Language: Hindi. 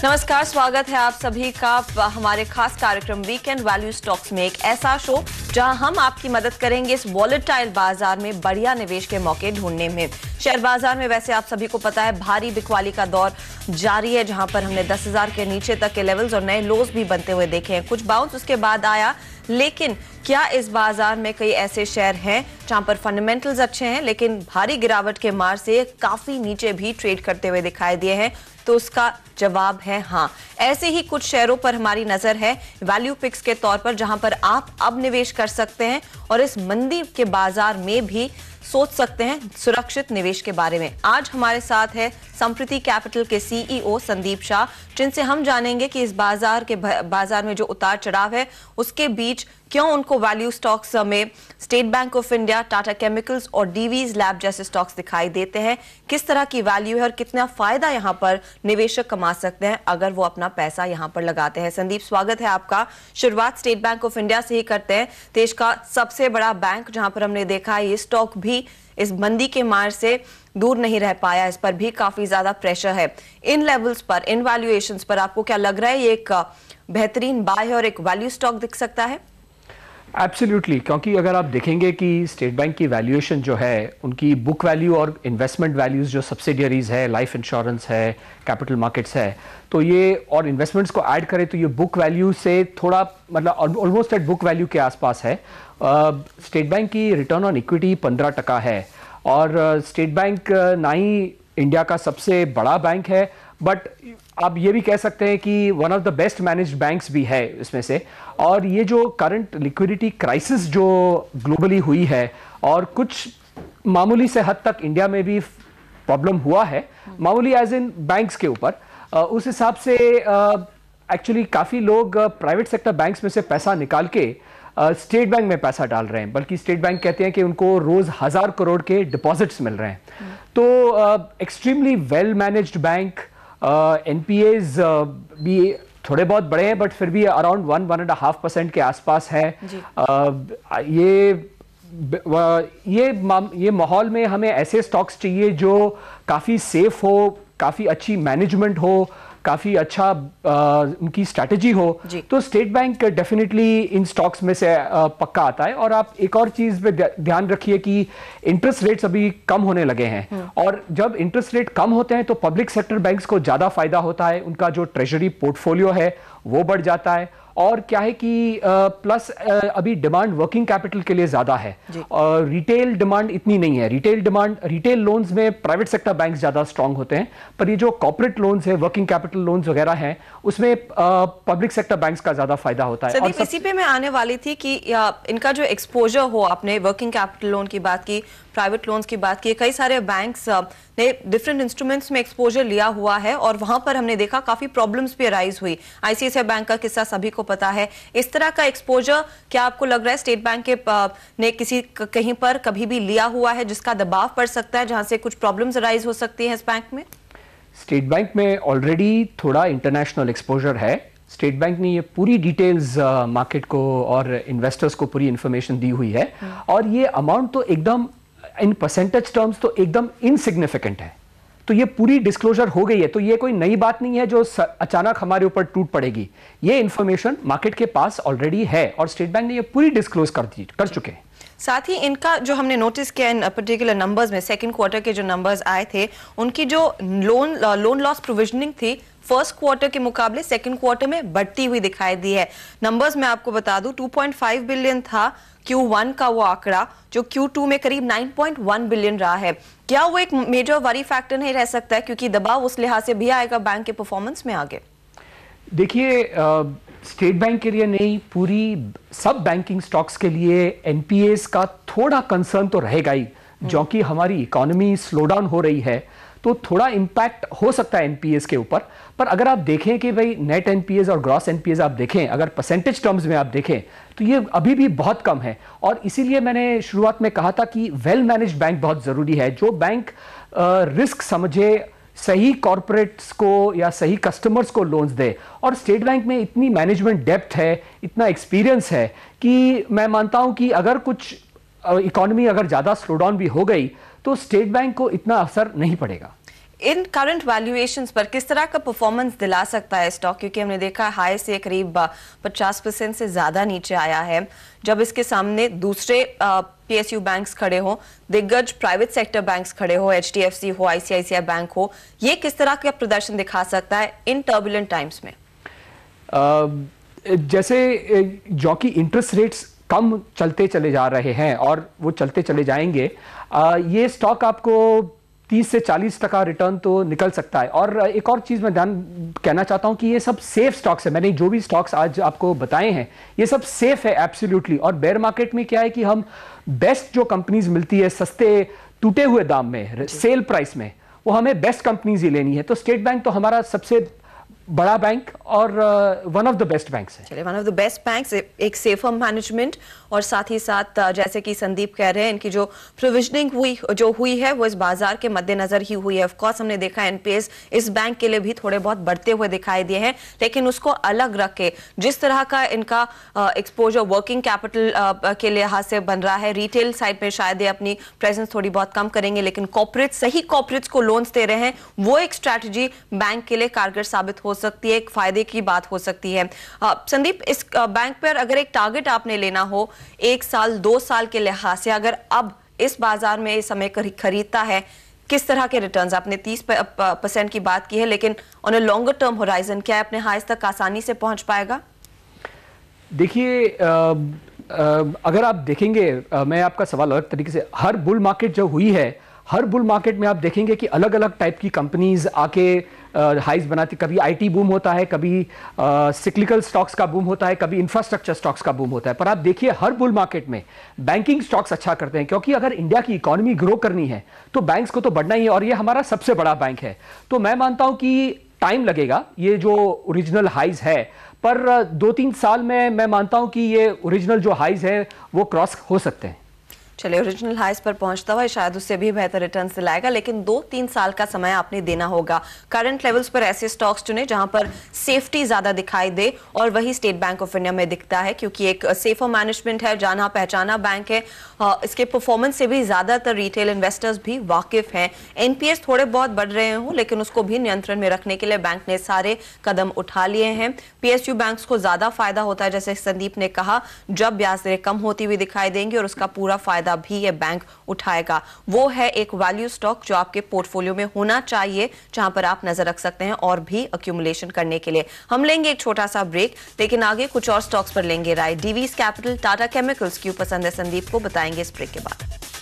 नमस्कार, स्वागत है आप सभी का हमारे खास कार्यक्रम वीकेंड वैल्यू स्टॉक्स में। एक ऐसा शो जहां हम आपकी मदद करेंगे इस वॉलेटाइल बाजार में बढ़िया निवेश के मौके ढूंढने में। शेयर बाजार में वैसे आप सभी को पता है भारी बिकवाली का दौर जारी है, जहां पर हमने 10,000 के नीचे तक के लेवल्स और नए लोज भी बनते हुए देखे हैं। कुछ बाउंस उसके बाद आया, लेकिन क्या इस बाजार में कई ऐसे शेयर हैं जहां पर फंडामेंटल्स अच्छे हैं लेकिन भारी गिरावट के मार से काफी नीचे भी ट्रेड करते हुए दिखाई दिए हैं? तो उसका जवाब है हाँ। ऐसे ही कुछ शेयरों पर हमारी नजर है वैल्यू पिक्स के तौर पर, जहां पर आप अब निवेश कर सकते हैं और इस मंदी के बाजार में भी सोच सकते हैं सुरक्षित निवेश के बारे में। आज हमारे साथ है संप्रति कैपिटल के सीईओ संदीप शाह, जिनसे हम जानेंगे कि इस बाजार में जो उतार चढ़ाव है उसके बीच क्यों उनको वैल्यू स्टॉक्स में state bank of India, Tata chemicals और डीवीज लैब जैसे स्टॉक्स दिखाई देते हैं, किस तरह की वैल्यू है और कितना फायदा यहां पर निवेशक कमा सकते हैं अगर वो अपना पैसा यहां पर लगाते हैं। संदीप, स्वागत है आपका। शुरुआत स्टेट बैंक ऑफ इंडिया से ही करते हैं, देश का सबसे बड़ा बैंक, जहां पर हमने देखा ये स्टॉक भी इस मंदी के मार से दूर नहीं रह पाया, इस पर भी काफी ज्यादा प्रेशर है। इन लेवल्स पर, इन वैल्यूएशंस पर आपको क्या लग रहा है, ये एक बेहतरीन बाय है और एक वैल्यू स्टॉक दिख सकता है? एब्सोल्युटली, क्योंकि अगर आप देखेंगे कि स्टेट बैंक की वैल्यूएशन जो है, उनकी बुक वैल्यू और इन्वेस्टमेंट वैल्यूज जो सब्सिडियरीज है, लाइफ इंश्योरेंस है, कैपिटल मार्केट्स है, तो ये और इन्वेस्टमेंट्स को ऐड करें तो ये बुक वैल्यू से थोड़ा मतलब ऑलमोस्ट एट बुक वैल्यू के आसपास है। स्टेट बैंक की रिटर्न ऑन इक्विटी 15% है और स्टेट बैंक ना ही इंडिया का सबसे बड़ा बैंक है, बट आप ये भी कह सकते हैं कि one of the best managed banks भी है इसमें से। और ये जो करंट लिक्विडिटी क्राइसिस जो ग्लोबली हुई है और कुछ मामूली से हद तक इंडिया में भी प्रॉब्लम हुआ है, मामूली एज इन बैंक्स के ऊपर, उस हिसाब से एक्चुअली काफ़ी लोग प्राइवेट सेक्टर बैंक्स में से पैसा निकाल के स्टेट बैंक में पैसा डाल रहे हैं, बल्कि स्टेट बैंक कहते हैं कि उनको रोज 1,000 करोड़ के डिपॉजिट्स मिल रहे हैं। तो extremely well managed bank, NPAs भी थोड़े बहुत बड़े हैं, बट फिर भी अराउंड 1-1.5% के आसपास है। ये माहौल में हमें ऐसे स्टॉक्स चाहिए जो काफ़ी सेफ हो, काफ़ी अच्छी मैनेजमेंट हो, काफ़ी अच्छा उनकी स्ट्रैटेजी हो। तो state bank definitely in stocks में से पक्का आता है। और आप एक और चीज़ पे ध्यान रखिए कि इंटरेस्ट रेट्स अभी कम होने लगे हैं, और जब इंटरेस्ट रेट कम होते हैं तो पब्लिक सेक्टर बैंक्स को ज़्यादा फायदा होता है, उनका जो ट्रेजरी पोर्टफोलियो है वो बढ़ जाता है। और क्या है कि प्लस अभी डिमांड वर्किंग कैपिटल के लिए ज्यादा है और रिटेल डिमांड इतनी नहीं है। रिटेल लोन्स में प्राइवेट सेक्टर बैंक्स ज्यादा स्ट्रांग होते हैं, पर ये जो कॉर्पोरेट लोन्स है, वर्किंग कैपिटल लोन्स वगैरह हैं, उसमें पब्लिक सेक्टर बैंक्स का ज्यादा फायदा होता है। और इसी पे मैं आने वाली थी कि इनका जो एक्सपोजर हो, आपने वर्किंग कैपिटल लोन की बात की, प्राइवेट लोन्स की बात की, कई सारे बैंक्स ने डिफरेंट इंस्ट्रूमेंट्स में एक्सपोजर लिया हुआ है और वहां पर हमने देखा काफी प्रॉब्लम्स भी अराइज हुई। आईसीआईसीआई बैंक का किस्सा सभी को पता है। इस तरह का एक्सपोजर क्या आपको लग रहा है स्टेट बैंक के ने किसी कहीं पर कभी भी लिया हुआ है जिसका दबाव पड़ सकता है, जहां से कुछ प्रॉब्लम्स अराइज हो सकती है इस बैंक में? स्टेट बैंक में ऑलरेडी थोड़ा इंटरनेशनल एक्सपोजर है। स्टेट बैंक ने ये पूरी डिटेल्स मार्केट को और इन्वेस्टर्स को पूरी इंफॉर्मेशन दी हुई है, और ये अमाउंट तो एकदम इन परसेंटेज टर्म्स तो एकदम इनसिग्निफिकेंट है। तो ये पूरी डिस्क्लोजर हो गई है, तो ये कोई नई बात नहीं है जो अचानक हमारे ऊपर टूट पड़ेगी। ये इंफॉर्मेशन मार्केट के पास ऑलरेडी है और स्टेट बैंक ने ये पूरी डिस्क्लोज कर चुके हैं। साथ ही इनका जो हमने नोटिस किया इन पर्टिकुलर नंबर्स में, सेकंड क्वार्टर के जो नंबर्स आए थे, उनकी जो लोन लॉस प्रोविजनिंग थी फर्स्ट क्वार्टर के मुकाबले सेकंड क्वार्टर में बढ़ती हुई दिखाई दी है। नंबर्स में आपको बता दूं, 2.5 बिलियन था Q1 का वो आंकड़ा, जो Q2 में करीब 9.1 बिलियन रहा है। क्या वो एक मेजर वरी फैक्टर नहीं रह सकता है, क्योंकि दबाव उस लिहाज से भी आएगा बैंक के परफॉर्मेंस में आगे? देखिए, स्टेट बैंक के लिए नहीं, पूरी सब बैंकिंग स्टॉक्स के लिए एनपीएस का थोड़ा कंसर्न तो रहेगा ही, जो कि हमारी इकोनॉमी स्लो डाउन हो रही है, तो थोड़ा इंपैक्ट हो सकता है एनपीएस के ऊपर। पर अगर आप देखें कि भाई नेट एनपीएस और ग्रॉस एनपीएस आप देखें, अगर परसेंटेज टर्म्स में आप देखें, तो ये अभी भी बहुत कम है। और इसीलिए मैंने शुरुआत में कहा था कि वेल मैनेज्ड बैंक बहुत जरूरी है, जो बैंक रिस्क समझे, सही कॉर्पोरेट्स को या सही कस्टमर्स को लोन्स दे। और स्टेट बैंक में इतनी मैनेजमेंट डेप्थ है, इतना एक्सपीरियंस है कि मैं मानता हूं कि अगर कुछ इकोनॉमी अगर ज़्यादा स्लो डाउन भी हो गई तो स्टेट बैंक को इतना असर नहीं पड़ेगा। इन करंट वैल्यूएशंस पर किस तरह का परफॉर्मेंस दिला सकता है स्टॉक, क्योंकि हमने देखा हाई से करीब 50% से ज्यादा नीचे आया है, जब इसके सामने दूसरे पीएसयू बैंक्स खड़े हो, दिग्गज प्राइवेट सेक्टर बैंक्स खड़े हो, एचडीएफसी हो, आईसीआईसीआई बैंक हो, ये किस तरह का प्रदर्शन दिखा सकता है इन टर्बुलेंट टाइम्स में? जैसे जो कि इंटरेस्ट रेट्स कम चलते चले जा रहे हैं और वो चलते चले जाएंगे, ये स्टॉक आपको 30 से 40% रिटर्न तो निकल सकता है। और एक और चीज मैं ध्यान कहना चाहता हूं कि ये सब सेफ स्टॉक्स है। मैंने जो भी स्टॉक्स आज आपको बताए हैं ये सब सेफ है एब्सोल्युटली। और बेयर मार्केट में क्या है कि हम बेस्ट जो कंपनीज मिलती है सस्ते टूटे हुए दाम में, सेल प्राइस में, वो हमें बेस्ट कंपनीज ही लेनी है। तो स्टेट बैंक तो हमारा सबसे बड़ा बैंक और one of the best banks है। चलिए, one of the best banks, एक सेफर मैनेजमेंट, और साथ ही साथ जैसे कि संदीप कह रहे हैं इनकी जो प्रोविजनिंग हुई है वो इस बाजार के मद्देनजर ही हुई है। ऑफ कोर्स हमने देखा एनपीएस इस बैंक के लिए भी थोड़े बहुत बढ़ते हुए दिखाई दिए हैं, लेकिन उसको अलग रख के जिस तरह का इनका एक्सपोजर वर्किंग कैपिटल के लिहाज से बन रहा है, रिटेल साइड में शायद ये अपनी प्रेजेंस थोड़ी बहुत कम करेंगे, लेकिन कॉर्पोरेट सही कॉर्पोरेट्स को लोन्स दे रहे हैं, वो एक स्ट्रैटेजी बैंक के लिए कारगर साबित हो सकती है, एक फायदे की बात हो सकती है। संदीप, इस बैंक पर अगर एक टारगेट आपने लेना हो 1 साल 2 साल के लिहाज से, अगर अब इस बाजार में इस समय खरीदता है, किस तरह के रिटर्न्स? आपने 30% की बात की है, लेकिन on a longer term horizon क्या है अपने हाईज तक आसानी से पहुंच पाएगा? देखिए, अगर आप देखेंगे, मैं आपका सवाल अलग तरीके से, हर बुल मार्केट जो हुई है, हर बुल मार्केट में आप देखेंगे कि अलग अलग टाइप की कंपनीज आके हाइज बनाती, कभी आईटी बूम होता है, कभी सिक्लिकल स्टॉक्स का बूम होता है, कभी इंफ्रास्ट्रक्चर स्टॉक्स का बूम होता है। पर आप देखिए हर बुल मार्केट में बैंकिंग स्टॉक्स अच्छा करते हैं, क्योंकि अगर इंडिया की इकोनॉमी ग्रो करनी है तो बैंक्स को तो बढ़ना ही है, और ये हमारा सबसे बड़ा बैंक है। तो मैं मानता हूं कि टाइम लगेगा, ये जो ओरिजिनल हाइज है, पर 2-3 साल में मैं मानता हूं कि ये ओरिजिनल जो हाइज है वो क्रॉस हो सकते हैं। चलिए, ओरिजिनल हाइस पर पहुंचता हुआ शायद उससे भी बेहतर रिटर्न दिलाएगा, लेकिन 2-3 साल का समय आपने देना होगा। करंट लेवल्स पर ऐसे स्टॉक्स चुने जहां पर सेफ्टी ज्यादा दिखाई दे, और वही स्टेट बैंक ऑफ इंडिया में दिखता है, क्योंकि एक सेफर मैनेजमेंट है, जाना पहचाना बैंक है, इसके परफॉर्मेंस से भी ज्यादातर रिटेल इन्वेस्टर्स भी वाकिफ हैं। एनपीएस थोड़े बहुत बढ़ रहे हों, लेकिन उसको भी नियंत्रण में रखने के लिए बैंक ने सारे कदम उठा लिए हैं। पीएसयू बैंक्स को ज्यादा फायदा होता है, जैसे संदीप ने कहा, जब ब्याज दरें कम होती हुई दिखाई देंगी, और उसका पूरा फायदा भी ये बैंक उठाएगा। वो है एक वैल्यू स्टॉक जो आपके पोर्टफोलियो में होना चाहिए, जहां पर आप नजर रख सकते हैं और भी एक्यूमुलेशन करने के लिए। हम लेंगे एक छोटा सा ब्रेक, लेकिन आगे कुछ और स्टॉक्स पर लेंगे राय। डीवीज कैपिटल, टाटा केमिकल्स क्यों पसंद है संदीप को बताएंगे इस ब्रेक के बाद।